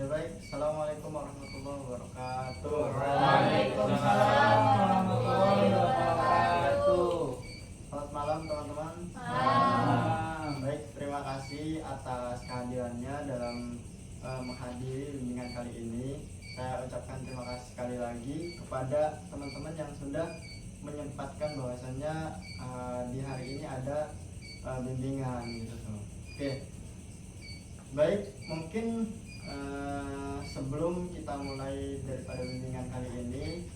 Ya baik, Assalamualaikum warahmatullahi wabarakatuh. Waalaikumsalam warahmatullahi wabarakatuh. Selamat malam teman-teman. Baik, terima kasih atas kehadirannya dalam menghadiri bimbingan kali ini. Saya ucapkan terima kasih sekali lagi kepada teman-teman yang sudah menyempatkan bahwasannya di hari ini ada bimbingan gitu. Oke. Baik, mungkin sebelum kita mulai daripada bimbingan kali ini,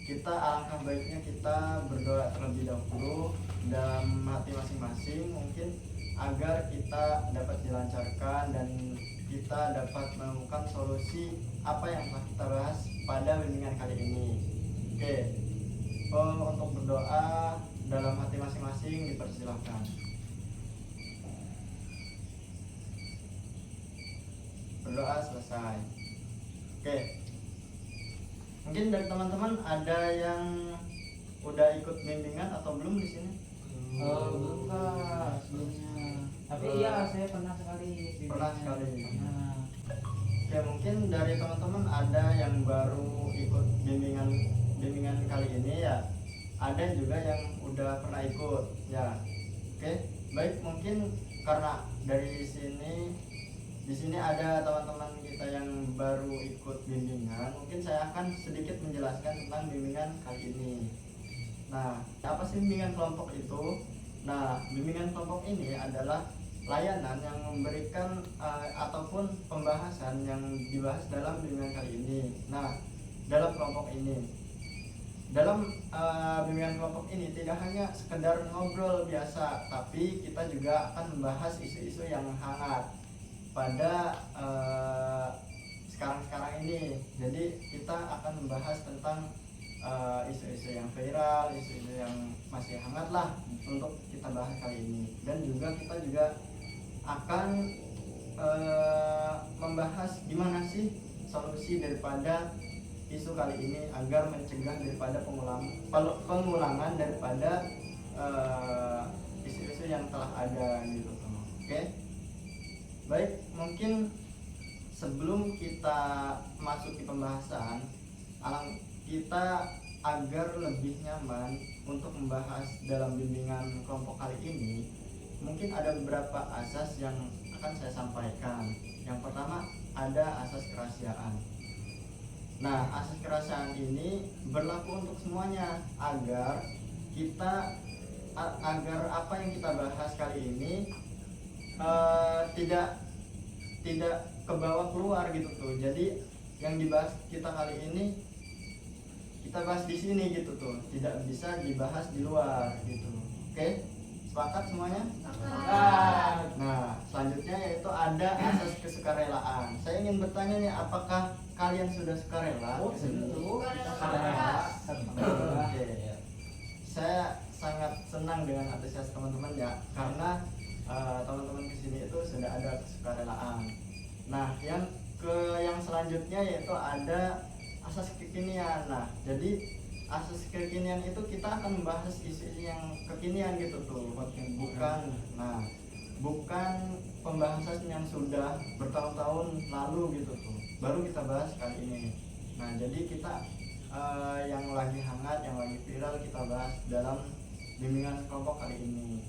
kita alangkah baiknya kita berdoa terlebih dahulu dalam hati masing-masing, mungkin agar kita dapat dilancarkan dan kita dapat menemukan solusi apa yang telah kita bahas pada bimbingan kali ini. Oke, untuk berdoa dalam hati masing-masing dipersilahkan. Berdoa selesai. Oke, mungkin dari teman-teman ada yang udah ikut bimbingan atau belum di sini? Belum Kak, sebelumnya. Tapi iya, saya pernah sekali. Pernah sekali. Nah, Ya mungkin dari teman-teman ada yang baru ikut bimbingan kali ini ya. Ada juga yang udah pernah ikut ya. Oke, baik, mungkin karena di sini ada teman-teman kita yang baru ikut bimbingan, mungkin saya akan sedikit menjelaskan tentang bimbingan kali ini. Nah, apa sih bimbingan kelompok itu? Nah, bimbingan kelompok ini adalah layanan yang memberikan ataupun pembahasan yang dibahas dalam bimbingan kali ini. Nah, dalam kelompok ini, dalam bimbingan kelompok ini tidak hanya sekedar ngobrol biasa, tapi kita juga akan membahas isu-isu yang hangat pada sekarang-sekarang ini. Jadi kita akan membahas tentang isu-isu yang viral, isu-isu yang masih hangat lah untuk kita bahas kali ini. Dan juga kita juga akan membahas gimana sih solusi daripada isu kali ini agar mencegah daripada pengulangan daripada isu-isu yang telah ada gitu. Oke? Baik, mungkin sebelum kita masuk ke pembahasan, kita agar lebih nyaman untuk membahas dalam bimbingan kelompok kali ini, mungkin ada beberapa asas yang akan saya sampaikan. Yang pertama, ada asas kerahasiaan. Nah, asas kerahasiaan ini berlaku untuk semuanya agar apa yang kita bahas kali ini tidak ke bawah keluar gitu tuh. Jadi yang dibahas kita kali ini kita bahas di sini gitu tuh, tidak bisa dibahas di luar gitu. Oke, sepakat semuanya? Sepakat. Nah, selanjutnya yaitu ada asas kesukarelaan. Saya ingin bertanya nih, apakah kalian sudah sukarela? tentu. Oke. Saya sangat senang dengan antusias teman-teman ya, karena teman-teman kesini itu sudah ada kesukarelaan. Nah, yang selanjutnya yaitu ada asas kekinian. Nah, jadi asas kekinian itu kita akan membahas isu yang kekinian gitu tuh, bukan pembahasan yang sudah bertahun-tahun lalu gitu tuh, baru kita bahas kali ini. Nah, jadi kita yang lagi hangat, yang lagi viral kita bahas dalam bimbingan kelompok kali ini.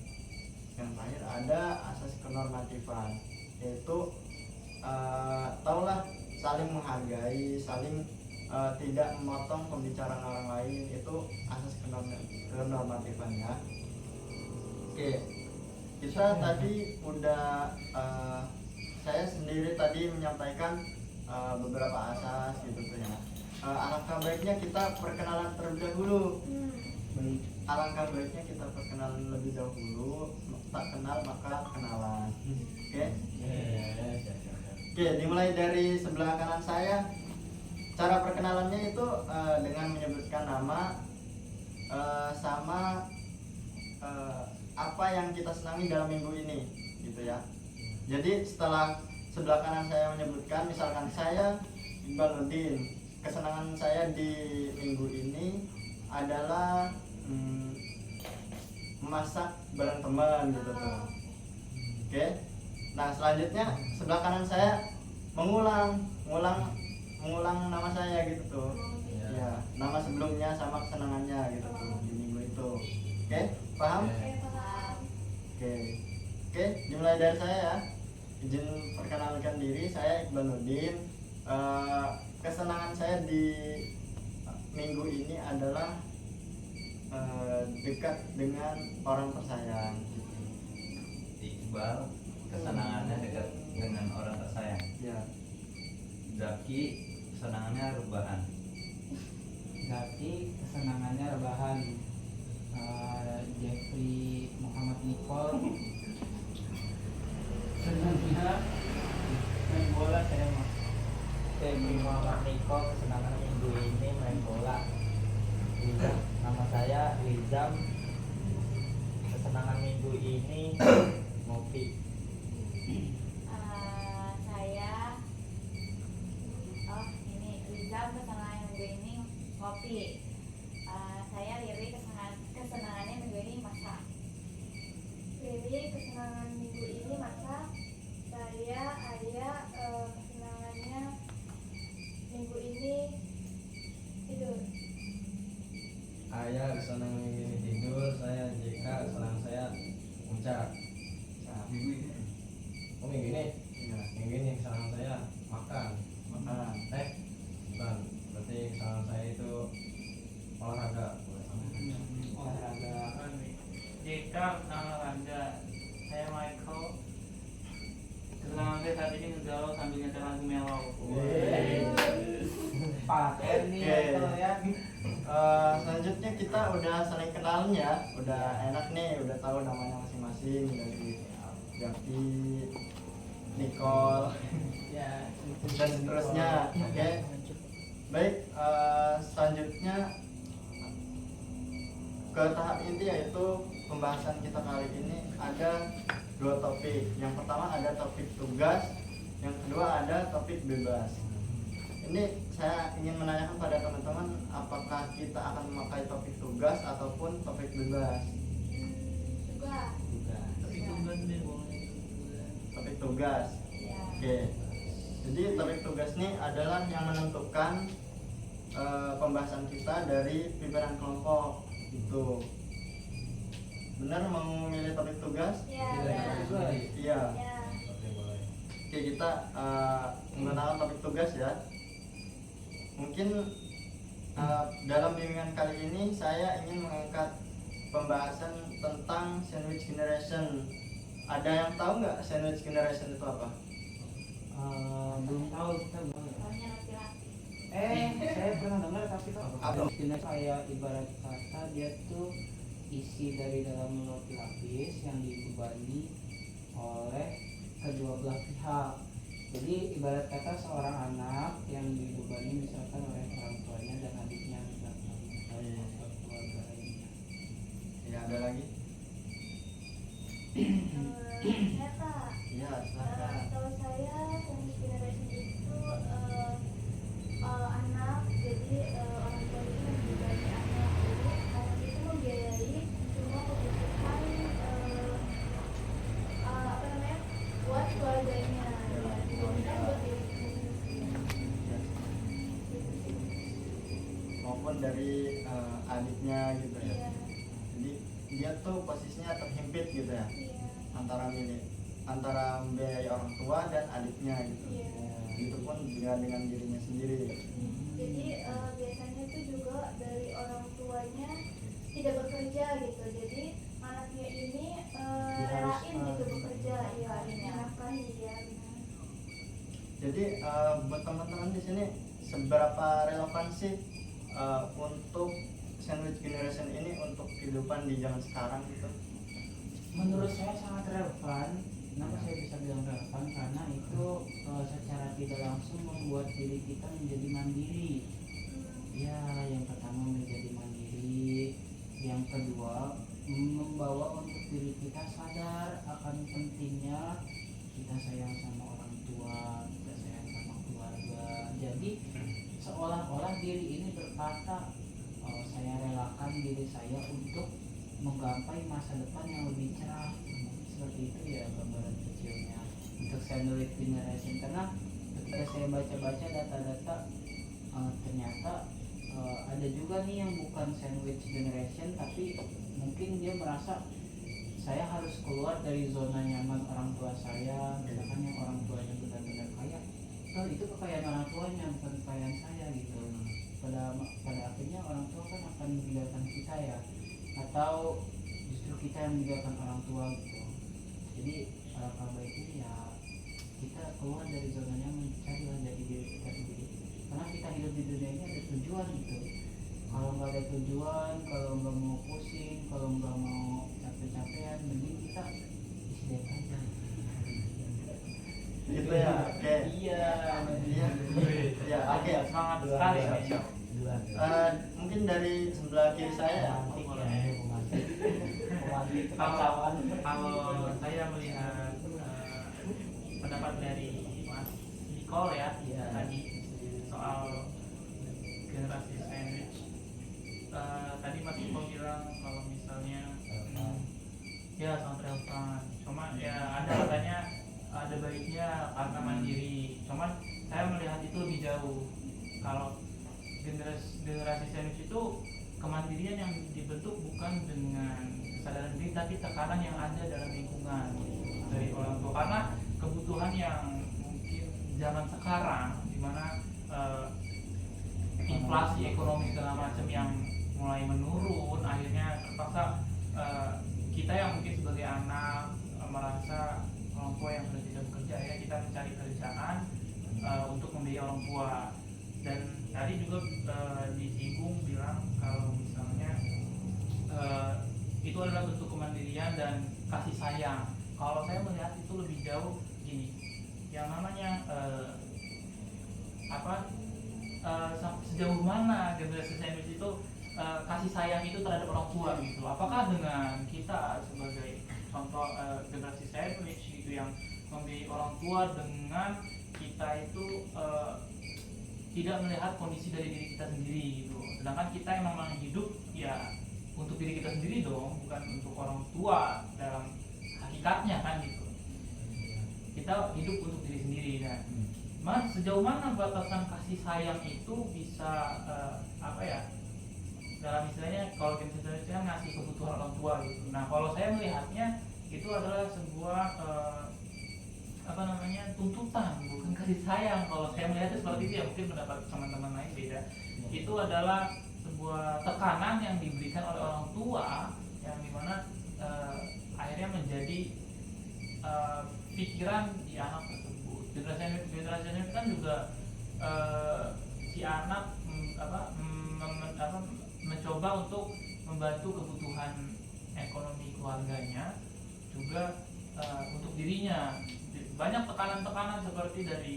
Yang terakhir ada asas kenormatifan, yaitu taulah saling menghargai, saling tidak memotong pembicaraan orang lain, itu asas kenormatifan ya. Oke, kita tadi udah saya sendiri tadi menyampaikan beberapa asas gitu tuh ya. Alangkah baiknya kita perkenalan terlebih dahulu. Alangkah baiknya kita perkenalan lebih dahulu. Tak kenal maka kenalan. Oke? Oke, dimulai dari sebelah kanan saya. Cara perkenalannya itu dengan menyebutkan nama sama apa yang kita senangi dalam minggu ini, gitu ya. Jadi setelah sebelah kanan saya menyebutkan, misalkan saya Iqbal Nurdin, kesenangan saya di minggu ini adalah memasak bareng teman gitu tuh. Oke. Nah, selanjutnya sebelah kanan saya mengulang mengulang nama saya gitu tuh. Iya. Ya, nama sebelumnya sama kesenangannya gitu tuh di minggu itu. Oke, paham? Oke. Paham. Oke. Oke, dimulai dari saya ya. Izin perkenalkan diri, saya Iqbal Nurdin. Kesenangan saya di minggu ini adalah dekat dengan orang tersayang gitu. Iqbal kesenangannya dekat dengan orang tersayang. Ya. Zaki kesenangannya rebahan. Zaki kesenangannya rebahan. Jeffrey Muhammad Nicole senangnya main bola. Saya mah Jeffrey Muhammad Nicole kesenangan minggu ini main bola. Nama saya Rizam, kesenangan minggu ini ngopi. Saya ini Rizam, kesenangan minggu ini ngopi. Saya Riri, kesenangannya minggu ini masak. Lili kesenangan minggu ini masak. Saya Arya, kesenangannya minggu ini tidur. Ayah kesenangan minggu ini tidur, saya JK kesenangan saya puncak. Minggu ini Oh minggu ini? Iya. Minggu ini kesenangan saya makan. Makanan. Bukan, berarti kesenangan saya itu olahraga. Olahraga. JK olahraga. Saya Michael. Kesenangan saya saat ini ngegalau sambil nyetel lagu mellow. Paten nih Oke. kalau ya. Selanjutnya kita udah saling kenal ya, udah enak nih, udah tahu namanya masing-masing dari Jaki, Nicole, Ya, dan seterusnya. Oke, baik. Selanjutnya ke tahap inti yaitu pembahasan kita kali ini ada 2 topik. Yang pertama ada topik tugas, yang kedua ada topik bebas. Ini saya ingin menanyakan pada teman-teman, apakah kita akan memakai topik tugas ataupun topik bebas? Juga. Tapi tunggu deh boleh. Topik tugas. Ya. Oke. Jadi topik tugas ini adalah yang menentukan pembahasan kita dari pimpinan kelompok itu. Benar mau memilih topik tugas? Ya. Iya. Ya. Oke boleh. Oke, kita mengenal topik tugas ya. Mungkin dalam bimbingan kali ini saya ingin mengangkat pembahasan tentang sandwich generation. Ada yang tahu nggak sandwich generation itu apa? belum tahu kita belum. Soalnya laki-laki. Saya pernah dengar tapi kok Apa? istilah kayak ibarat kata dia tuh isi dari dalam roti lapis yang dibebani oleh kedua belah pihak. Jadi ibarat kata seorang anak yang dibebani misalkan oleh orang tuanya dan adiknya misalkan atau keluarga lainnya. Ya, ada lagi? Saya Kak. Iya, silakan. Kalau saya sandwich generation itu anak, jadi orang tua itu membebani anak, jadi anak itu membiayai semua kebutuhan apa namanya buat keluarganya, ya, dibandingkan buat diri sendiri. Maupun dari adiknya gitu ya. Iya, Jadi dia tuh posisinya terhimpit gitu ya, iya, antara membiayai orang tua dan adiknya gitu. iya. Itu pun juga dengan dirinya sendiri. Jadi biasanya itu juga dari orang tuanya tidak bekerja gitu, jadi anaknya ini relain gitu bekerja, ya dinafkahi ya. Jadi buat teman-teman di sini seberapa relevan sih untuk sandwich generation ini untuk kehidupan di zaman sekarang gitu? Menurut saya sangat relevan. Kenapa saya bisa bilang relevan? Karena itu secara tidak langsung membuat diri kita menjadi mandiri. Ya, yang pertama menjadi mandiri, yang kedua membawa untuk diri kita sadar akan pentingnya kita sayang sama orang tua, kita sayang sama keluarga. Jadi seolah-olah diri ini berkata, saya relakan diri saya untuk menggapai masa depan yang lebih cerah. Mungkin seperti itu ya gambaran kecilnya untuk sandwich generation. Karena ketika saya baca-baca data-data, ternyata ada juga nih yang bukan sandwich generation, tapi mungkin dia merasa saya harus keluar dari zona nyaman orang tua saya, misalkan yang orang tuanya benar-benar kaya, itu kekayaan orang tuanya bukan kekayaan saya gitu. Pada akhirnya orang tua kan akan meninggalkan kita ya, atau justru kita yang meninggalkan orang tua gitu. Jadi alangkah baiknya ya kita keluar dari zona nyaman, carilah dari diri kita sendiri, karena kita hidup di dunia ini ada tujuan gitu. Kalau nggak ada tujuan, kalau nggak mau pusing, kalau nggak mau capek-capekan, mending kita istirahat aja. Gitu ya. Oke. Iya. Ya, oke. Semangat sekali. Mungkin dari sebelah kiri saya. Kalau saya melihat pendapat dari Mas Nicole ya, tadi soal generasi sandwich. Tadi Mas Nicole bilang kalau misalnya ya sangat relevan. Cuma ya ada katanya ada baiknya karena mandiri. Cuman saya melihat itu lebih jauh. Kalau generasi sandwich itu kemandirian yang dibentuk bukan dengan kesadaran diri, tapi tekanan yang ada dalam lingkungan dari orang tua, karena kebutuhan yang mungkin zaman sekarang dimana inflasi ekonomi segala macam yang mulai menurun, akhirnya terpaksa kita yang mungkin sebagai anak merasa orang tua yang sudah tidak bekerja, ya kita mencari kerjaan untuk membiayai orang tua. Dan tadi juga disinggung bilang kalau misalnya itu adalah bentuk kemandirian dan kasih sayang. Kalau saya melihat itu lebih jauh gini, yang namanya sejauh mana generasi sandwich itu kasih sayang itu terhadap orang tua gitu. Apakah dengan kita sebagai contoh generasi sandwich gitu yang membiayai orang tua dengan kita itu tidak melihat kondisi dari diri kita sendiri gitu. Sedangkan kita emang hidup ya untuk diri kita sendiri dong, bukan untuk orang tua dalam hakikatnya kan gitu. Kita hidup untuk diri sendiri. Nah, sejauh mana batasan kasih sayang itu bisa dalam istilahnya kalau kita ngasih kebutuhan orang tua gitu. Nah, kalau saya melihatnya itu adalah sebuah tuntutan, bukan kasih sayang. Kalau saya melihatnya seperti itu ya, mungkin pendapat teman-teman lain beda. Itu adalah sebuah tekanan yang diberikan oleh orang tua yang dimana akhirnya menjadi pikiran di anak tersebut. Generasi kan juga si anak mencoba untuk membantu kebutuhan ekonomi keluarganya, juga untuk dirinya. Banyak tekanan-tekanan seperti dari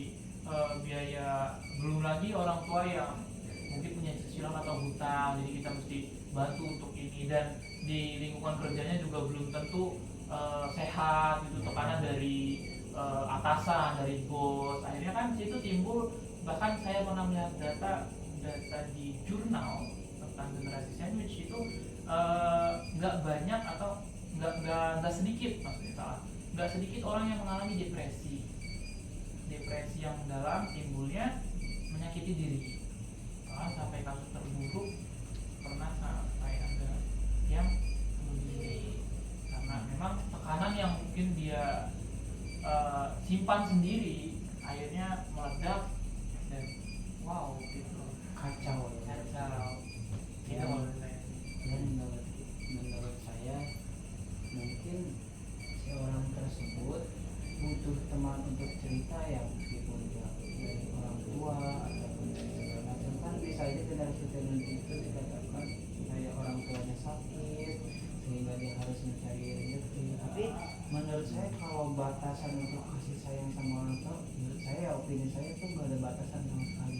biaya, belum lagi orang tua yang mungkin punya cicilan atau hutang, jadi kita mesti bantu untuk ini, dan di lingkungan kerjanya juga belum tentu sehat gitu, tekanan dari atasan, dari bos. Akhirnya kan situ timbul, bahkan saya pernah melihat data di jurnal tentang generasi sandwich itu nggak banyak atau nggak sedikit, maksudnya salah, nggak sedikit orang yang mengalami depresi yang mendalam, timbulnya menyakiti diri. Sampai kasus terburuk pernah sampai ada yang bunuh diri karena memang tekanan yang mungkin dia simpan sendiri akhirnya meledak dan wow gitu, Kacau. itu menurut saya. Dan menurut saya mungkin seorang tersebut butuh teman untuk cerita ya, meskipun dari orang tua ataupun dari segala macam. Kan bisa aja generasi sandwich itu dikatakan kayak orang tuanya sakit sehingga dia harus mencari rezeki. Tapi menurut saya kalau batasan untuk kasih sayang sama orang tua, menurut saya opini saya itu nggak ada batasan sama sekali.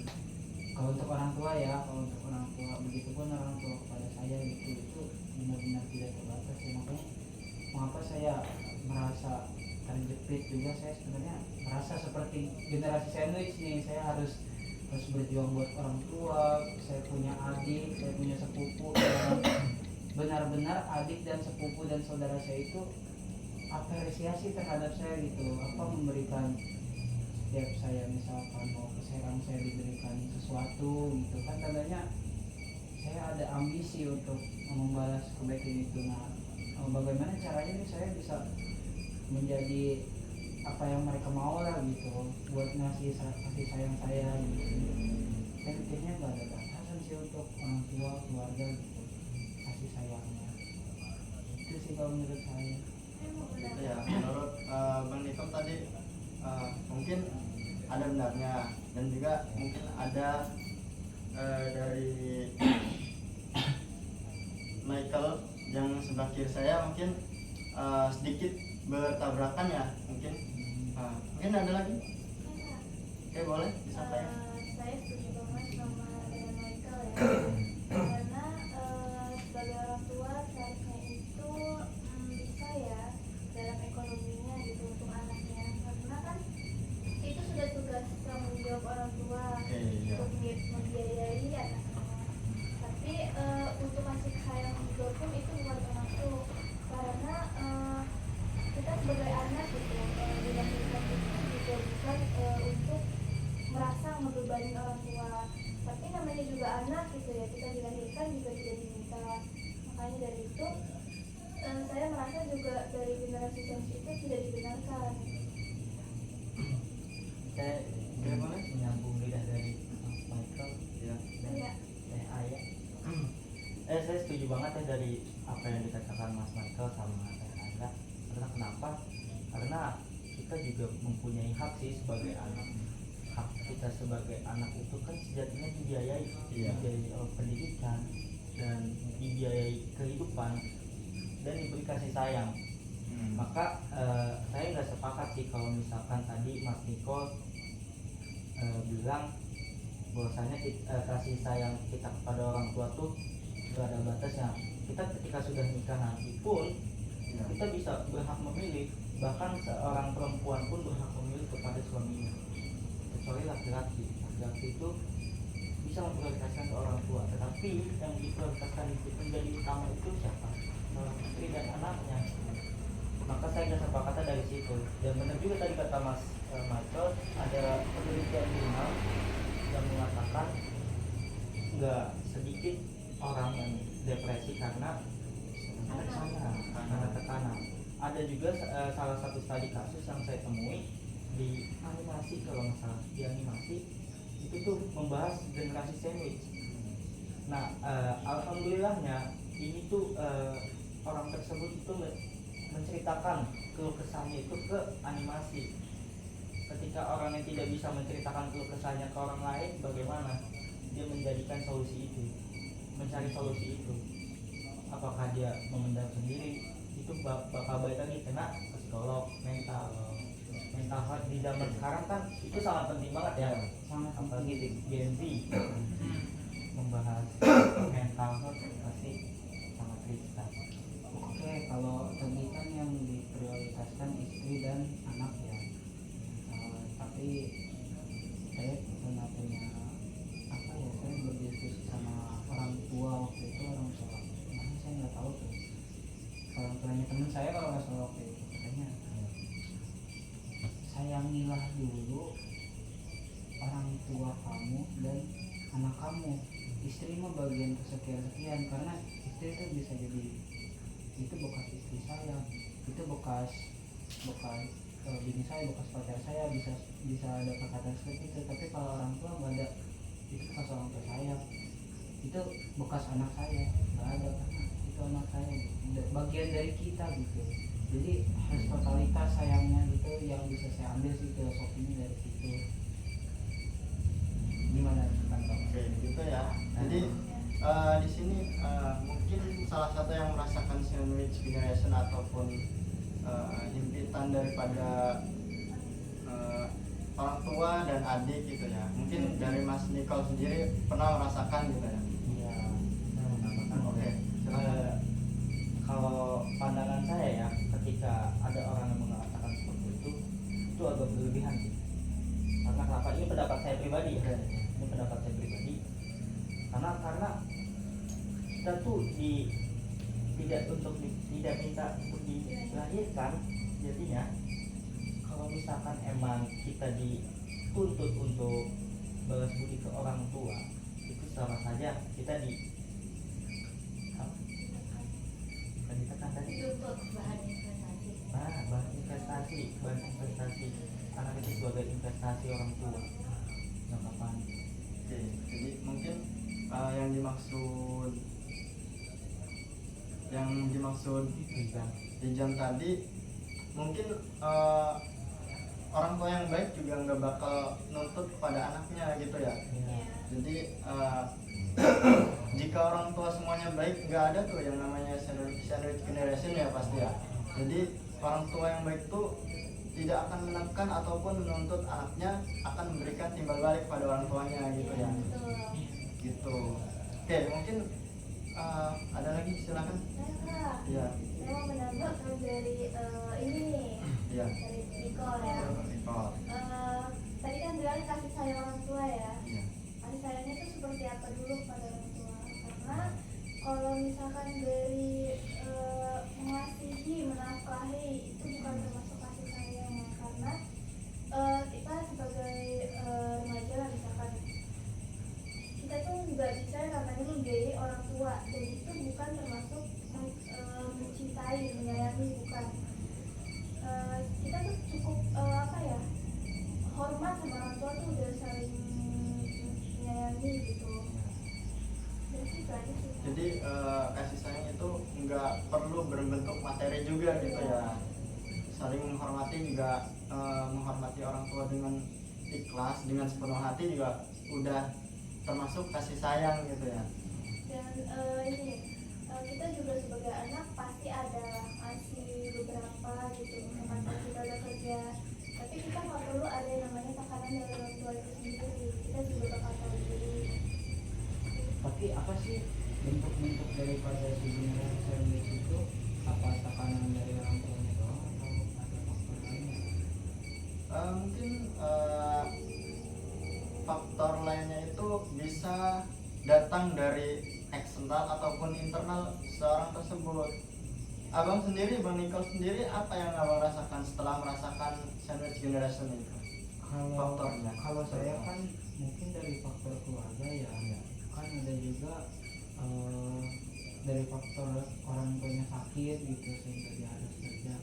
Kalau untuk orang tua ya, kalau untuk orang tua, begitupun orang tua kepada saya gitu, itu benar-benar tidak terbatas ya. Makanya mengapa saya merasa terjepit juga, saya sebenarnya merasa seperti generasi sandwich nih. Saya harus berjuang buat orang tua. Saya punya adik, saya punya sepupu, benar-benar adik dan sepupu dan saudara saya itu apresiasi terhadap saya gitu, memberikan setiap saya misalkan mau ke Serang saya diberikan sesuatu gitu kan, tandanya saya ada ambisi untuk membalas kebaikan itu. Nah, bagaimana caranya nih saya bisa menjadi apa yang mereka mau lah gitu, buat ngasih kasih sayang saya gitu. Saya pikirnya gak ada batasan sih untuk orang tua, keluarga gitu, kasih sayangnya. Itu sih kalau menurut saya. Gitu ya, menurut Bang Nikom tadi mungkin ada benarnya, dan juga mungkin ada dari Michael yang sebelah kiri saya mungkin sedikit bertabrakan ya, mungkin mungkin ada lagi. Oke, boleh disampaikan. Saya setuju banget sama dengan Michael ya, karena sebagai orang tua seharusnya itu bisa ya dalam ekonominya gitu untuk anaknya, karena kan itu sudah tugas tanggung jawab orang tua Oke, iya. untuk membiayai anaknya. Tapi untuk kasih sayang juga pun itu bukan termasuk, karena kita sebagai anak gitu dilahirkan itu juga bukan untuk merasa ngebebani orang tua, tapi namanya juga anak gitu ya, kita dilahirkan juga tidak diminta. Makanya dari itu saya merasa juga dari generasi Gen itu tidak dibenarkan. Saya Bagaimana? menyambung lidah dari Mas Michael Ya. dan Iya. saya Ayah. Saya setuju banget ya dari apa yang dikatakan Mas Michael sama saya Anda. Karena kenapa? Karena kita juga mempunyai hak sih sebagai anak. Hak kita sebagai anak itu kan sejatinya dibiayai, Iya. dibiayai oleh pendidikan dan dibiayai kehidupan dan diberi kasih sayang. Maka saya nggak sepakat sih kalau misalkan tadi Mas Niko bilang bahwasanya kasih sayang kita kepada orang tua tuh nggak ada batasnya. Kita ketika sudah nikah nanti pun Ya. kita bisa berhak memilih, bahkan seorang perempuan pun berhak memilih kepada suaminya, kecuali laki-laki. Laki-laki itu bisa memprioritaskan ke orang tua, tetapi yang diprioritaskan itu menjadi utama itu siapa? Istri dan anaknya. Maka saya nggak sepakatnya dari situ. Dan benar juga tadi kata Mas Michael, ada penelitian jurnal yang mengatakan nggak sedikit orang yang depresi karena tekanan. Ada juga salah satu studi kasus yang saya temui di animasi, kalau nggak salah di animasi itu tuh membahas generasi sandwich. Nah, alhamdulillahnya ini tuh orang tersebut itu menceritakan keluh kesahnya itu ke animasi. Ketika orang yang tidak bisa menceritakan keluh kesahnya ke orang lain, bagaimana dia menjadikan solusi itu, mencari solusi itu? Apakah dia memendam sendiri? Itu bakal balik lagi kena psikolog, mental health di zaman sekarang kan itu sangat penting banget ya, sangat apalagi di Gen Z membahas mental health pasti sangat riskan. Oke, kalau tadi kan yang diprioritaskan istri dan anak ya, tapi saya pernah punya apa ya, saya berdiskusi sama orang tua waktu itu, orang tua mana saya nggak tahu tuh, orang tuanya teman saya kalau nggak salah waktu itu katanya, sayangilah dulu orang tua kamu dan anak kamu, istri mah bagian kesekian-sekian, karena istri itu bisa jadi itu bekas istri saya, itu bekas bini saya, bekas pacar saya, bisa ada perkataan seperti itu. Tapi kalau orang tua nggak ada, itu bekas orang tua saya, itu bekas anak saya, nggak ada, karena itu anak saya gitu, bagian dari kita gitu. Jadi harus totalitas sayangnya gitu, yang bisa saya ambil sih filosofinya dari situ. Gimana tentang Oke, gitu ya. Jadi di sini mungkin salah satu yang merasakan sandwich generation ataupun himpitan daripada orang tua dan adik gitu ya. Mungkin dari Mas Nicole sendiri pernah merasakan gitu ya. Iya, saya menambahkan. Oke, silakan. Kalau pandangan saya ya, ketika ada orang yang mengatakan seperti itu agak berlebihan sih. Karena kenapa? Ini pendapat saya pribadi ya. Ini pendapat saya pribadi. Karena kita tuh tidak minta untuk dilahirkan. Jadinya kalau misalkan emang kita tuntut untuk balas budi ke orang tua, itu sama saja kita di apa? Bukan ditekan tadi. Dituntut bahan investasi. Bahan investasi. Anak itu sebagai investasi orang tua. Nggak apa-apa. Oke, jadi mungkin yang dimaksud pinjam tadi mungkin orang tua yang baik juga nggak bakal nuntut kepada anaknya gitu ya. Iya. Jadi jika orang tua semuanya baik, nggak ada tuh yang namanya sandwich generation ya pasti ya. Jadi orang tua yang baik tuh tidak akan menekan ataupun menuntut anaknya akan memberikan timbal balik pada orang tuanya gitu ya. Betul. Gitu. Oke, mungkin ada lagi silakan. Nah, Iya. saya mau menambah kalau dari ini nih, Iya. dari Nicole ya. Recall. Tadi kan bilang kasih sayang orang tua ya. Iya. Kasih sayangnya itu seperti apa dulu pada orang tua? Karena kalau misalkan dari mengasihi, menafkahi itu bukan termasuk kasih sayang ya. Karena kita sebagai remaja lah misalkan kita tuh nggak bisa namanya membiayai orang tua, dan itu bukan termasuk mencintai, menyayangi, bukan. Kita tuh cukup apa ya, hormat sama orang tua tuh udah saling menyayangi gitu. Jadi itu aja sih. Jadi kasih sayang itu nggak perlu berbentuk materi juga gitu ya. Saling menghormati juga, menghormati orang tua dengan ikhlas, dengan sepenuh hati juga udah termasuk kasih sayang gitu ya. Dan ini kita juga sebagai anak pasti ada masih beberapa gitu, misalkan kita udah kerja, tapi kita nggak perlu ada yang namanya tekanan dari orang tua itu sendiri. Kita juga bakal tahu diri. Tapi apa sih bentuk-bentuk daripada si generasi sandwich itu? Apa tekanan dari orang tuanya doang atau ada faktor lainnya? Mungkin faktor lainnya itu bisa datang dari eksternal ataupun internal seorang tersebut. Abang sendiri, Bang Nicole sendiri, apa yang abang rasakan setelah merasakan sandwich generation itu? Faktornya. Kalau saya kan mungkin dari faktor keluarga ya, kan ada juga dari faktor orang tuanya sakit gitu sehingga dia harus kerja,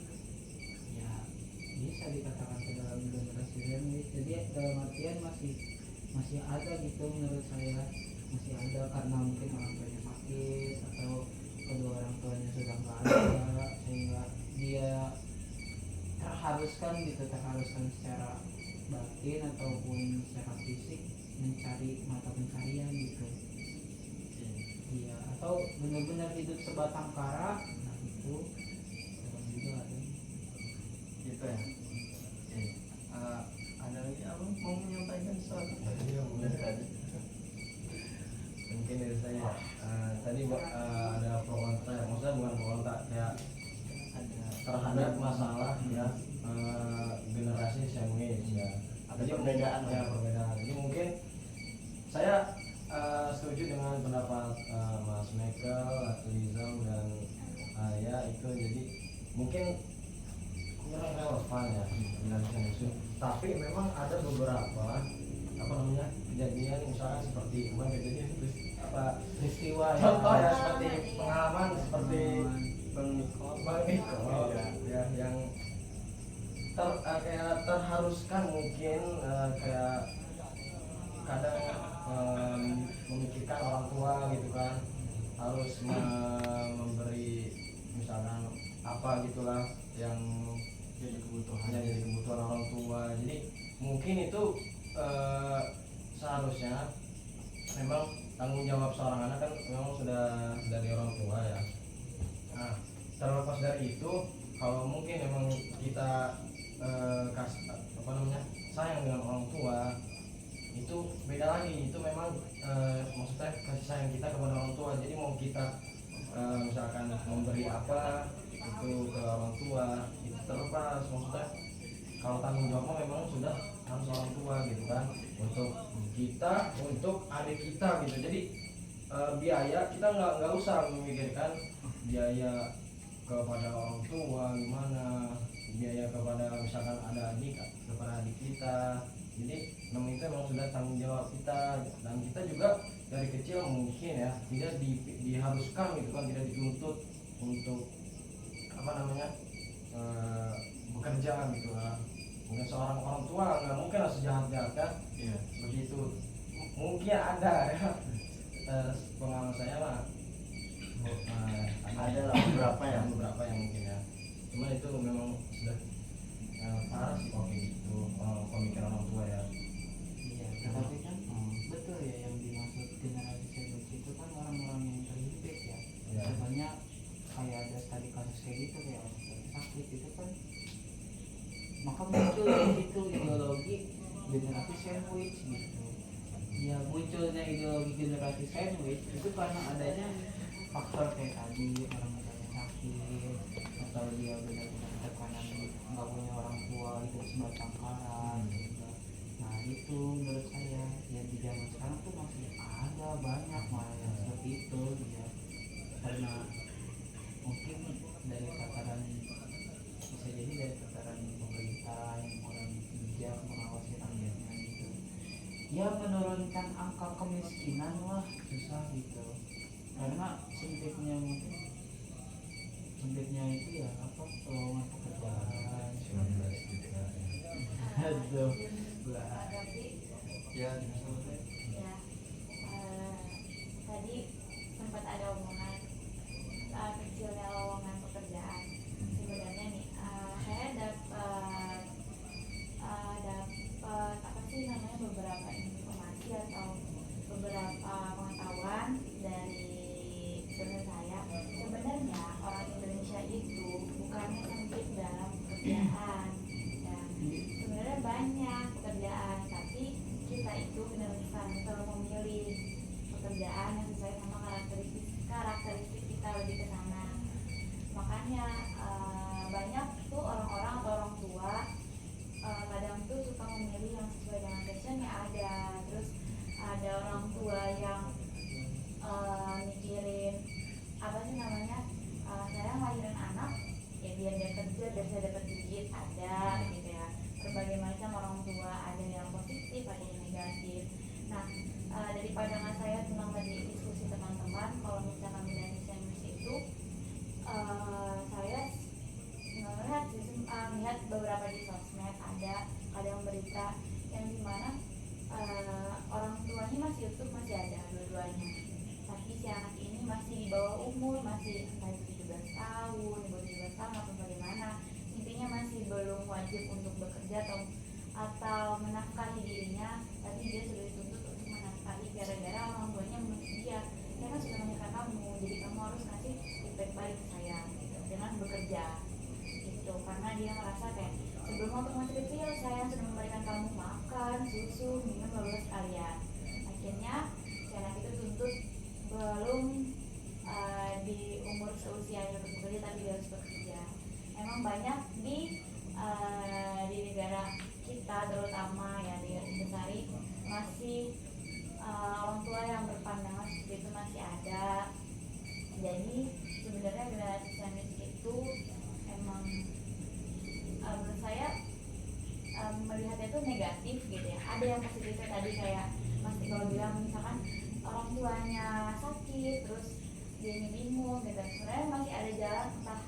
ya bisa dikatakan ke dalam generasi sandwich. Jadi dalam artian masih ada gitu, menurut saya masih ada, karena mungkin orang tuanya sakit atau kedua orang tuanya sudah nggak ada, sehingga dia terharuskan secara batin ataupun secara fisik mencari mata pencarian gitu. Iya, atau benar-benar hidup sebatang kara, nah itu orang juga ada. Gitu ya. Oke. Ada lagi abang mau menyampaikan sesuatu? Iya, boleh. Tadi. Mungkin dari saya tadi ada pro kontra, maksudnya bukan pro kontra, kayak Ada terhadap masalah ya generasi sandwich ya. Ada perbedaan ya, perbedaan. Jadi mungkin saya setuju dengan pendapat Mas Michael, Rizal dan ya itu, jadi mungkin kurang relevan ya generasi sandwich. Tapi memang ada beberapa kejadian misalnya seperti kejadian Peristiwa contoh ya seperti pengalaman seperti Bang Nicole. Bang Nicole ya yang kayak terharuskan mungkin kayak kadang memikirkan orang tua gitu kan, harus memberi misalkan apa gitulah yang Jadi kebutuhan. jadi kebutuhan orang tua. Jadi mungkin itu seharusnya memang tanggung jawab seorang anak kan memang sudah dari orang tua ya. Nah, terlepas dari itu, kalau mungkin memang kita sayang dengan orang tua, itu beda lagi. Itu memang maksudnya kasih sayang kita kepada orang tua. Jadi mau kita misalkan memberi apa itu ke orang tua, itu terlepas, maksudnya kalau tanggung jawabnya memang sudah harus orang tua gitu kan, untuk kita, untuk adik kita gitu. Jadi biaya kita nggak usah memikirkan biaya kepada orang tua gimana, biaya kepada misalkan ada adik kepada adik kita. Jadi namun itu memang sudah tanggung jawab kita, dan kita juga dari kecil mungkin ya tidak diharuskan gitu kan, tidak dituntut untuk apa namanya bekerja gitu kan. Mungkin seorang orang tua nggak mungkin lah sejahat-jahat kan, Iya. begitu. Mungkin ada ya, pengalaman saya mah Ada lah beberapa ya. beberapa yang mungkin ya, cuma itu memang sudah parah sih kalau kayak gitu, pemikiran orang tua ya. Iya, tapi kan betul ya yang dimaksud generasi sandwich itu kan orang-orang yang terhimpit ya. Iya. Banyak kayak ada tadi kasus kayak gitu kayak orang tua sakit itu kan, maka muncul dari situ ideologi generasi sandwich gitu. Ya munculnya ideologi generasi sandwich itu karena adanya faktor kayak tadi orang tuanya sakit atau dia benar-benar tekanan nggak punya orang tua itu sebatang kara gitu. Nah itu menurut saya ya di zaman sekarang tuh masih ada banyak malah yang seperti itu ya, karena mungkin dari tataran bisa jadi dari tataran pemerintah yang kurang bijak mengawasi rakyatnya gitu ya, menurunkan angka kemiskinan lah susah gitu karena sempitnya itu ya apa, lowongan pekerjaan 19 juta. aduh Tapi Ya, ya tadi sempat ada omongan kecilnya lowongan pekerjaan. Sebenarnya nih saya dapat apa sih namanya beberapa informasi atau beberapa pengetahuan dari saudara saya. Sebenarnya orang Indonesia itu bukannya sempit dalam pekerjaan ya, sebenarnya banyak pekerjaan, tapi kita itu benar-benar selalu memilih pekerjaan yang sesuai sama karakteristik kita lebih ke sana. Makanya banyak tuh orang-orang atau orang tua kadang tuh suka memilih yang sesuai dengan passionnya ada. Terus ada orang tua yang mikirin apa sih namanya, saya ngelahirin anak ya biar dia kerja biar saya dapat duit, ada gitu ya. Berbagai macam orang tua, ada yang positif ada yang negatif. Nah dari pandangan saya tentang tadi diskusi teman-teman, kalau misalkan generasi sandwich itu saya melihat beberapa di sosmed ada yang berita yang dimana orang tuanya masih utuh, masih ada dua-duanya, tapi si anak ini masih di bawah umur, masih entah itu 17 tahun, di bawah 17 tahun atau bagaimana, intinya masih belum wajib untuk bekerja atau menafkahi dirinya, tapi dia sudah dituntut untuk menafkahi gara-gara orang tuanya menuntut dia kan sudah menikah kamu, jadi kamu harus ngasih feedback balik ke saya gitu, dengan bekerja gitu, karena dia merasa kayak sebelum waktu masih kecil saya sudah memberikan kamu makan, susu, minum, lalu sekalian. Akhirnya si anak itu tuntut belum di umur seusianya untuk bekerja, tapi dia harus bekerja. Emang banyak di negara kita terutama ya di Indonesia masih orang tua yang berpandangan seperti itu masih ada. Jadi sebenarnya generasi sandwich itu emang menurut saya melihatnya itu negatif gitu ya. Ada yang positifnya tadi kayak Mas Iqbal bilang, misalkan orang tuanya sakit terus dia bingung gitu, sebenarnya masih ada jalan, entah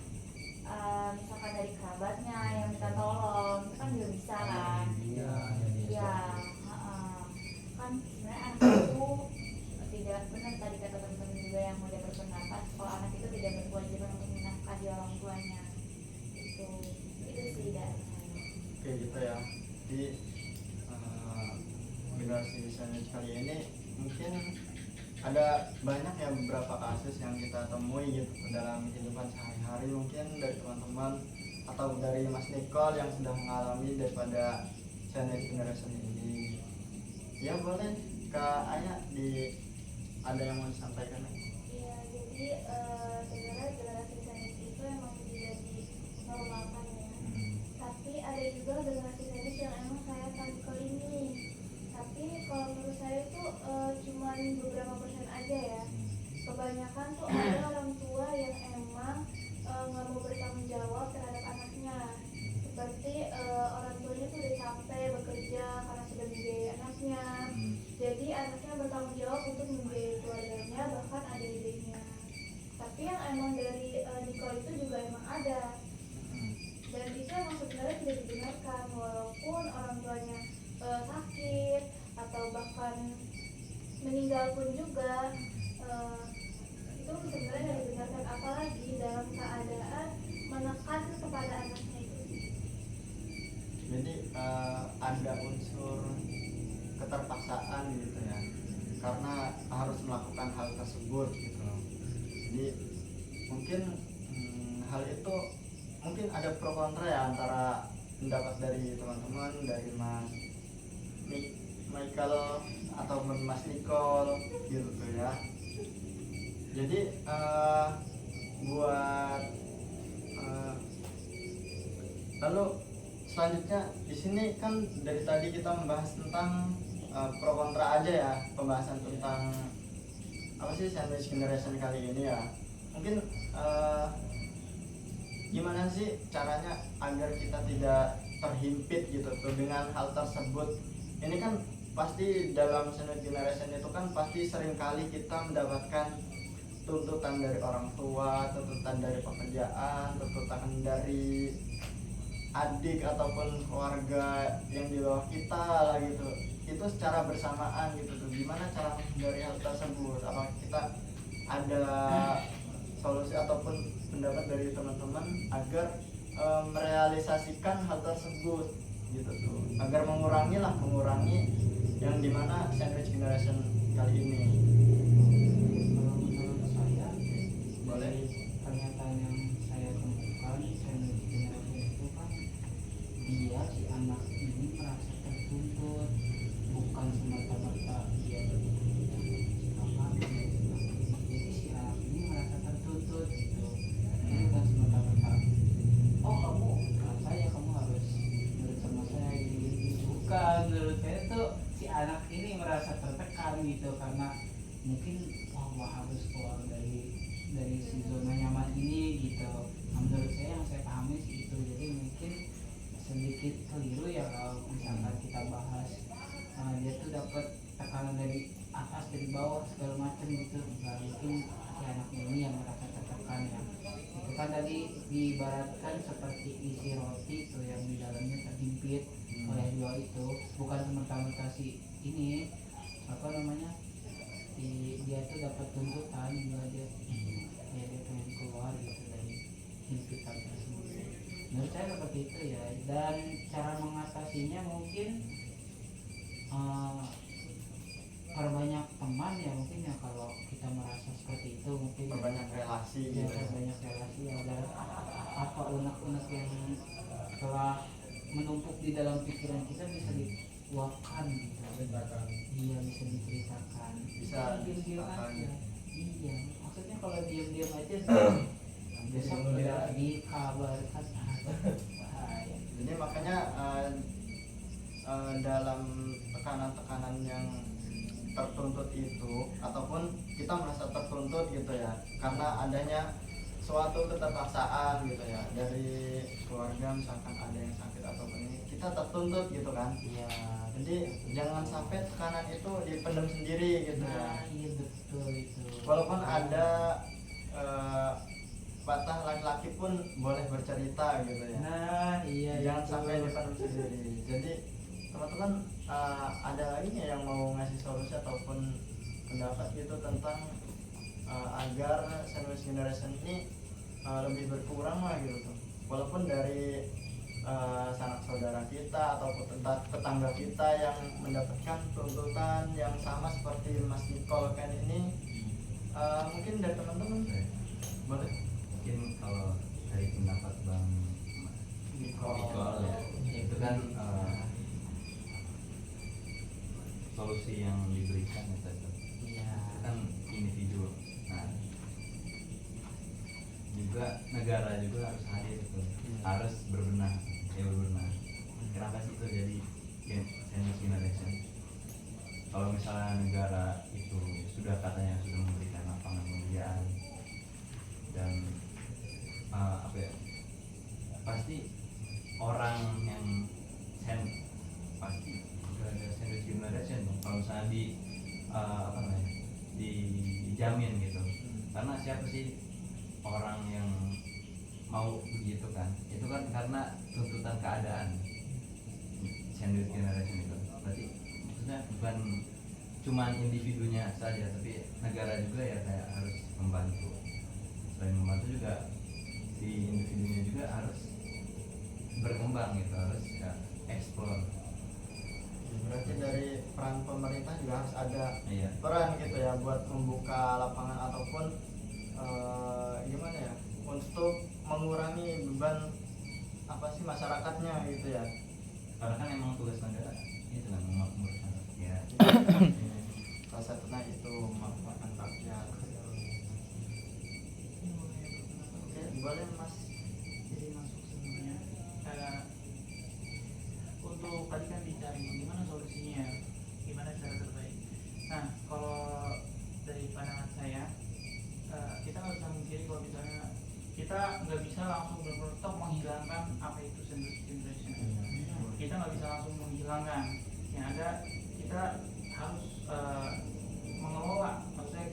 misalkan dari kerabatnya yang minta tolong, itu kan juga bisa kan. Iya, kan sebenarnya anak itu tidak benar tadi kata teman-teman juga yang mudah berpendapat kalau anak itu tidak berkewajiban untuk menafkahi orang tuanya. Itu sih dari saya. Oke gitu ya. Di generasi sandwich kali ini mungkin ada banyak ya beberapa kasus yang kita temui gitu dalam kehidupan sehari-hari, mungkin dari teman-teman atau dari Mas Nicole yang sudah mengalami daripada sandwich generation ini. Ya boleh Kak Aya ada yang mau disampaikan? Iya, jadi sebenarnya generasi sandwich itu emang tidak dinormalkan ya. Tapi ada juga generasi sandwich yang emang saya tangkal ini. Tapi kalau menurut saya itu cuman beberapa persen aja ya. Kebanyakan tuh ada orang tua yang emang nggak mau bertanggung jawab terhadap anaknya. Seperti orang tuanya tuh udah capek bekerja karena sudah membiayai emang dari Nicole itu juga emang ada, dan itu emang sebenarnya tidak dibenarkan walaupun orang tuanya sakit atau bahkan meninggal pun juga, itu sebenarnya tidak dibenarkan, apalagi dalam keadaan menekan kepada anaknya itu. Jadi ada unsur keterpaksaan gitu ya, karena harus melakukan hal tersebut gitu loh. Jadi mungkin hal itu mungkin ada pro kontra ya, antara pendapat dari teman-teman, dari Mas Michael ataupun Mas Nicole gitu ya. Jadi buat lalu selanjutnya di sini kan dari tadi kita membahas tentang pro kontra aja ya, pembahasan tentang apa sih sandwich generation kali ini ya. Mungkin gimana sih caranya agar kita tidak terhimpit gitu tuh dengan hal tersebut. Ini kan pasti dalam sandwich generation itu kan pasti seringkali kita mendapatkan tuntutan dari orang tua, tuntutan dari pekerjaan, tuntutan dari adik ataupun keluarga yang di bawah kita lah gitu. Itu secara bersamaan gitu tuh. Gimana cara menghindari hal tersebut? Apakah kita ada solusi ataupun pendapat dari teman-teman agar merealisasikan hal tersebut gitu tuh, agar mengurangi yang dimana sandwich generation kali ini. Kalau menurut saya, Boleh. dari pernyataan yang saya temukan, sandwich generation itu kan dia si anak ini merasa tertuntut, bukan semata-mata dia apa, jadi si anak ini merasa tertuntut gitu. Jadi bukan semata-mata oh kamu saya kamu harus menurut sama saya gini, bukan. Menurut saya tuh si anak ini merasa tertekan gitu, karena mungkin wah harus keluar dari si zona nyaman ini gitu. Nah, menurut saya yang saya pahami sih itu. Jadi mungkin sedikit keliru ya kalau misalkan kita bahas dia tuh dapat tekanan dari atas dari bawah segala macam gitu. Enggak, mungkin si anaknya ini yang merasa tertekan ya. Itu kan tadi diibaratkan seperti isi roti tuh yang di dalamnya terhimpit oleh dua itu, bukan semata-mata si ini apa namanya dia tuh dapat tuntutan juga dia pengen keluar gitu dari himpitan tersebut. Menurut saya seperti itu ya. Dan cara mengatasinya mungkin perbanyak teman ya, mungkin ya kalau kita merasa seperti itu mungkin Perbanyak relasi ya, gitu. perbanyak relasi agar apa unek-unek yang telah menumpuk di dalam pikiran kita bisa diluapkan gitu. Ceritakan. Iya, bisa diceritakan. Bisa diam-diam diceritakan. aja. Iya, maksudnya kalau diam-diam aja besok udah dikabarkan bahaya. Jadi makanya dalam tekanan-tekanan yang tertuntut itu, ataupun kita merasa tertuntut gitu ya, karena adanya suatu keterpaksaan gitu ya dari keluarga, misalkan ada yang sakit ataupun ini, kita tertuntut gitu kan. Iya. Jadi jangan sampai tekanan itu dipendam sendiri gitu ya. Nah, iya betul itu. Walaupun ada patah laki-laki pun boleh bercerita gitu ya. Nah, iya. Jangan itu. sampai dipendam sendiri. Jadi teman-teman ada lagi nggak yang mau ngasih solusi ataupun pendapat gitu tentang agar sandwich generation ini lebih berkurang lah gitu tuh. Walaupun dari sanak saudara kita ataupun tetangga kita yang mendapatkan tuntutan yang sama seperti Mas Nicole kan ini, mungkin dari teman-teman boleh. Mungkin kalau dari pendapat Bang Nicole ya, itu kan solusi yang diberikan itu Iya. kan individu. Nah, juga negara juga harus hadir itu, harus berbenah. Kenapa sih itu jadi sandwich generation? Kalau misalnya negara itu sudah katanya sudah memberikan lapangan pekerjaan dan apa ya, pasti orang yang pasti udah ada sandwich generation kalau misalnya dijamin gitu. Karena siapa sih orang yang mau begitu kan, itu kan karena tuntutan keadaan. Sandwich generation itu berarti maksudnya bukan cuman individunya saja, tapi negara juga ya kayak harus membantu. Selain membantu juga si individunya juga harus berkembang gitu, harus ya explore. Berarti dari peran pemerintah juga harus ada Iya. peran gitu ya buat membuka lapangan ataupun gimana ya, untuk mengurangi beban apa sih masyarakatnya gitu ya. Karena kan emang tugas negara itu kan memakmurkan ya. Salah satunya itu memakmurkan rakyat. Oke, boleh Mas. Jadi masuk sebenarnya untuk tadi kan dicari gimana solusinya, gimana cara terbaik. Nah, kalau dari pandangan saya, kita nggak bisa mengkiri kalau misalnya kita nggak bisa langsung benar-benar menghilangkan apa itu sandwich generation. Kita nggak bisa langsung menghilangkan. Yang ada kita harus mengelola. Maksudnya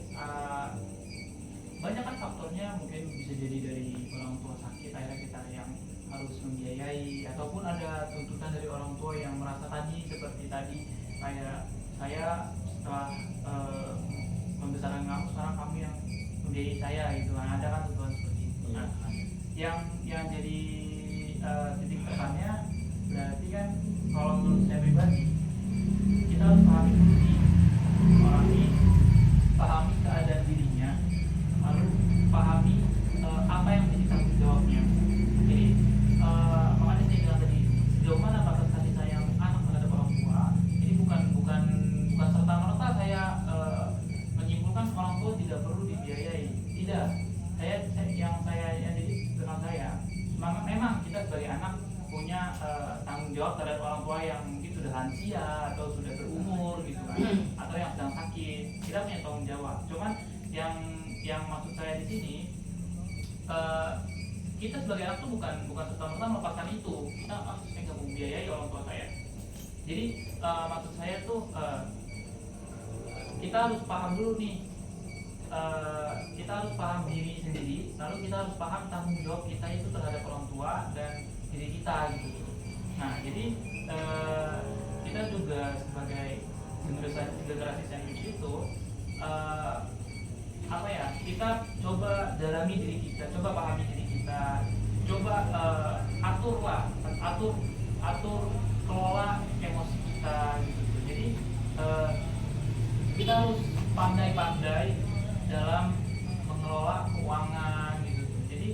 banyak kan faktornya, mungkin bisa jadi dari orang tua sakit akhirnya kita yang harus membiayai, ataupun ada tuntutan dari orang tua yang merasa tadi seperti tadi kayak saya setelah membesarkan kamu, sekarang kamu yang membiayai saya gitu kan, ada kan tuntutan seperti itu. Nah, yang jadi titik tekannya berarti kan kalau menurut saya pribadi kita harus pahami dulu nih orang ini, pahami keadaan dirinya, lalu pahami apa yang menjadi tanggung jawabnya. Jadi makanya saya bilang tadi, sejauh mana batas kasih sayang anak terhadap orang tua. Jadi bukan serta merta saya menyimpulkan orang tua tidak perlu dibiayai. Tidak. Yang jadi dengan saya, memang kita sebagai anak punya tanggung jawab terhadap orang tua yang mungkin sudah lansia atau sudah berumur gitu kan, atau yang sedang sakit. Kita punya tanggung jawab. Cuman yang maksud saya di sini, kita sebagai anak tuh bukan serta-merta melepaskan itu. Kita saya nggak membiayai orang tua saya. Jadi maksud saya tuh kita harus paham dulu nih, kita harus paham diri sendiri, lalu kita harus paham tanggung jawab kita itu terhadap orang tua dan diri kita gitu. Nah jadi kita juga sebagai generasi sandwich itu apa ya, kita coba dalami diri kita, coba pahami diri kita, coba atur kelola emosi kita gitu. Jadi kita harus pandai-pandai dalam mengelola keuangan gitu. Jadi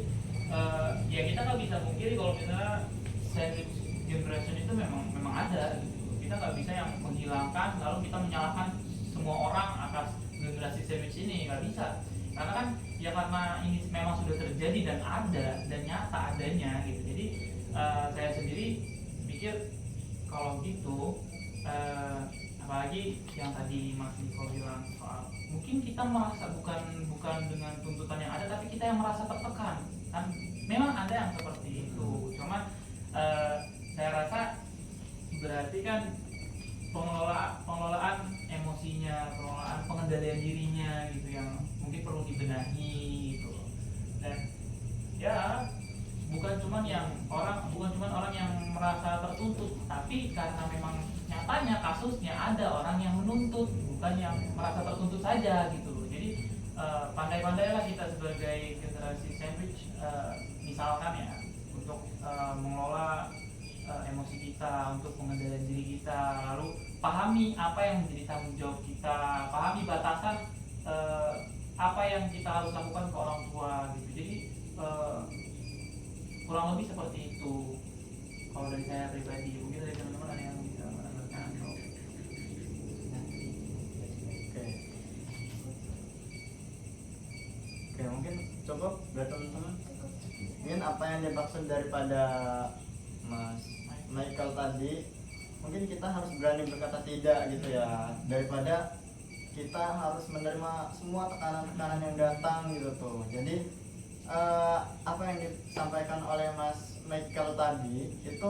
ya kita nggak bisa mungkiri kalau misalnya sandwich generation itu memang ada gitu. Kita nggak bisa yang menghilangkan lalu kita menyalahkan semua orang atas generasi sandwich ini, nggak bisa. Karena kan ya karena ini memang sudah terjadi dan ada dan nyata adanya gitu. Jadi saya sendiri pikir kalau gitu, apalagi yang tadi Mas Niko bilang soal mungkin kita merasa bukan dengan tuntutan yang ada, tapi kita yang merasa tertekan kan. Memang ada yang seperti itu, cuman saya rasa berarti kan pengelolaan emosinya, pengelolaan pengendalian dirinya gitu yang mungkin perlu dibenahi gitu. Dan ya bukan cuman orang yang merasa tertuntut, tapi karena memang nyatanya kasusnya ada orang yang menuntut, bukan yang merasa tertuntut saja gitu loh. Jadi pandai-pandailah kita sebagai generasi sandwich, misalkan ya, untuk mengelola emosi kita, untuk mengendalikan diri kita, lalu pahami apa yang menjadi tanggung jawab kita, pahami batasan apa yang kita harus lakukan ke orang tua gitu. Jadi kurang lebih seperti itu kalau dari saya pribadi. Mungkin dari teman-teman ada yang bisa menambahkan atau Oke, mungkin cukup buat teman-teman. Mungkin apa yang dimaksud daripada Mas Michael tadi, mungkin kita harus berani berkata tidak gitu ya, daripada kita harus menerima semua tekanan-tekanan yang datang gitu tuh. Jadi apa yang disampaikan oleh Mas Michael tadi itu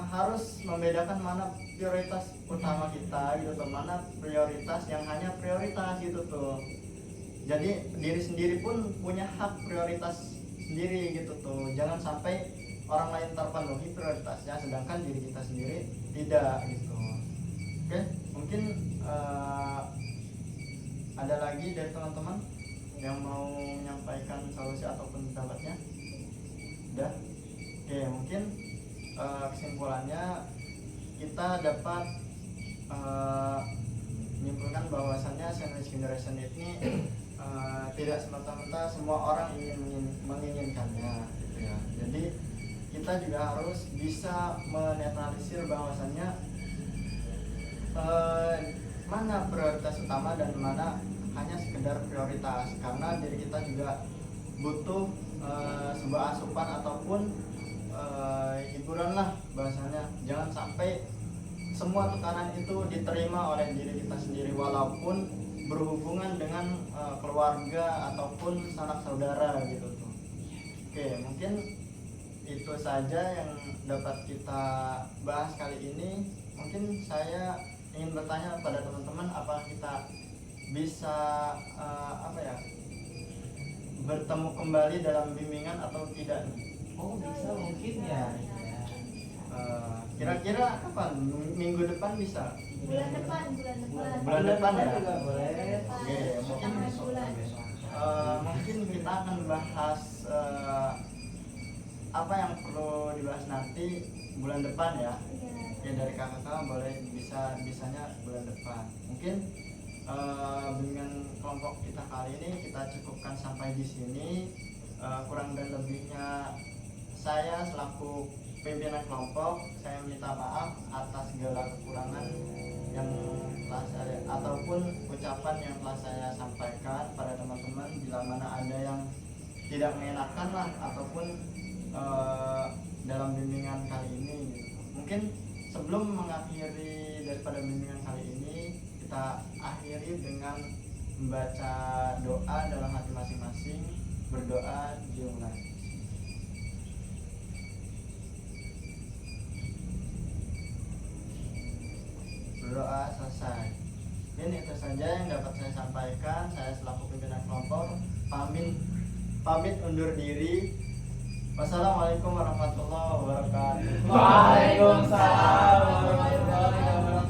harus membedakan mana prioritas utama kita gitu tuh, mana prioritas yang hanya prioritas gitu tuh. Jadi diri sendiri pun punya hak prioritas sendiri gitu tuh. Jangan sampai orang lain terpenuhi prioritasnya sedangkan diri kita sendiri tidak gitu. Oke, mungkin ada lagi dari teman-teman yang mau menyampaikan solusi ataupun pendapatnya? Udah? Oke, mungkin kesimpulannya kita dapat menyimpulkan bahwasannya sandwich generation ini tidak semata-mata semua orang menginginkannya gitu ya. Jadi kita juga harus bisa menetralisir bahwasannya mana prioritas utama dan mana hanya sekedar prioritas, karena diri kita juga butuh sebuah asupan ataupun hiburan lah bahasanya. Jangan sampai semua tekanan itu diterima oleh diri kita sendiri walaupun berhubungan dengan keluarga ataupun sanak saudara gitu tuh. Oke, mungkin itu saja yang dapat kita bahas kali ini. Mungkin saya ingin bertanya kepada teman-teman, apakah kita bisa bertemu kembali dalam bimbingan atau tidak nih? Oh bisa mungkin ya. Kira-kira kapan? Minggu depan bisa? bulan depan Bulan depan ya? juga boleh. Oke, mungkin mungkin kita akan bahas apa yang perlu dibahas nanti bulan depan ya. Ya dari kakak boleh bisanya bulan depan. Mungkin dengan kelompok kita kali ini kita cukupkan sampai di sini. Kurang dan lebihnya saya selaku pimpinan kelompok, saya minta maaf atas segala kekurangan yang telah saya ataupun ucapan yang telah saya sampaikan pada teman-teman, bila mana ada yang tidak mengenakan lah ataupun dalam bimbingan kali ini gitu. Mungkin sebelum mengakhiri daripada bimbingan kali ini, kita akhiri dengan membaca doa dalam hati masing-masing. Berdoa dimulai. Berdoa selesai. Ini itu saja yang dapat saya sampaikan. Saya selaku pimpinan kelompok pamit undur diri. Wassalamualaikum warahmatullahi wabarakatuh. Waalaikumsalam warahmatullahi wabarakatuh.